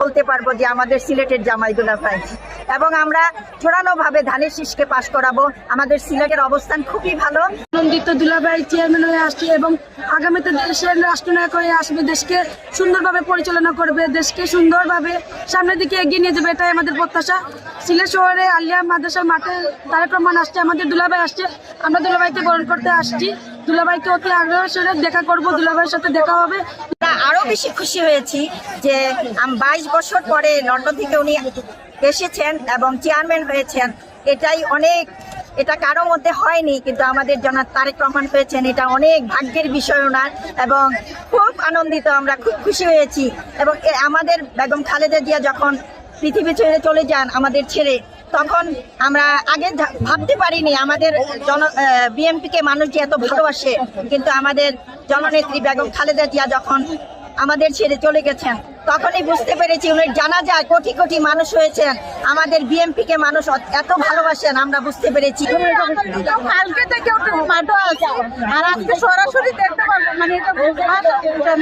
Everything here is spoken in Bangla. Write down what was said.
বলতে পারবো যে আমাদের সিলেটের জামাই দুলাভাই, এবং আমরা জোরালোভাবে ধানের শীষকে পাশ করাবো। আমাদের সিলেটের অবস্থান খুবই ভালো। আনন্দিত দুলাভাই চেয়ারম্যান হয়ে আসছে এবং আগামীতে দেশের রাষ্ট্রনায়ক হয়ে আসবে, দেশকে সুন্দরভাবে পরিচালনা করবে, দেশকে সুন্দরভাবে সামনের দিকে এগিয়ে নিয়ে যাবে, এটাই আমাদের প্রত্যাশা। সিলেট শহরে আলিয়া মাদ্রাসার মাঠে তারেক রহমান আসছে, আমাদের দুলাভাই আসছে, আমরা দুলাভাইকে বরণ করতে আসছি। দুলাভাইকে অতি আগ্রহের সাথে দেখা করব, দুলাভাইয়ের সাথে দেখা হবে। আরো বেশি খুশি হয়েছি যে 22 বছর পরে লন্ডন থেকে উনি এসেছেন এবং চেয়ারম্যান হয়েছেন। এটাই অনেক, এটা কারো মধ্যে হয়নি, কিন্তু আমাদের জনাব তারেক রহমান হয়েছেন, এটা অনেক ভাগ্যের বিষয় ওনার, এবং খুব আনন্দিত, আমরা খুব খুশি হয়েছি। এবং আমাদের বেগম খালেদা জিয়া যখন পৃথিবী ছেড়ে চলে যান আমাদের ছেড়ে, তখন আমরা আগে ভাবতে পারিনি আমাদের বিএনপিকে মানুষ যে এত ভালোবাসে, কিন্তু আমাদের জননেত্রী বেগম খালেদা জিয়া যখন আমাদের ছেড়ে চলে গেছেন, তখনই বুঝতে পেরেছি উনি জানা যায় কোটি কোটি মানুষ হয়েছেন, আমাদের বিএনপিকে মানুষ এত ভালোবাসেন, আমরা বুঝতে পেরেছি। কালকে থেকে মাঠও আছে আর আজকে সরাসরি দেখতে পারবো, মানে এটা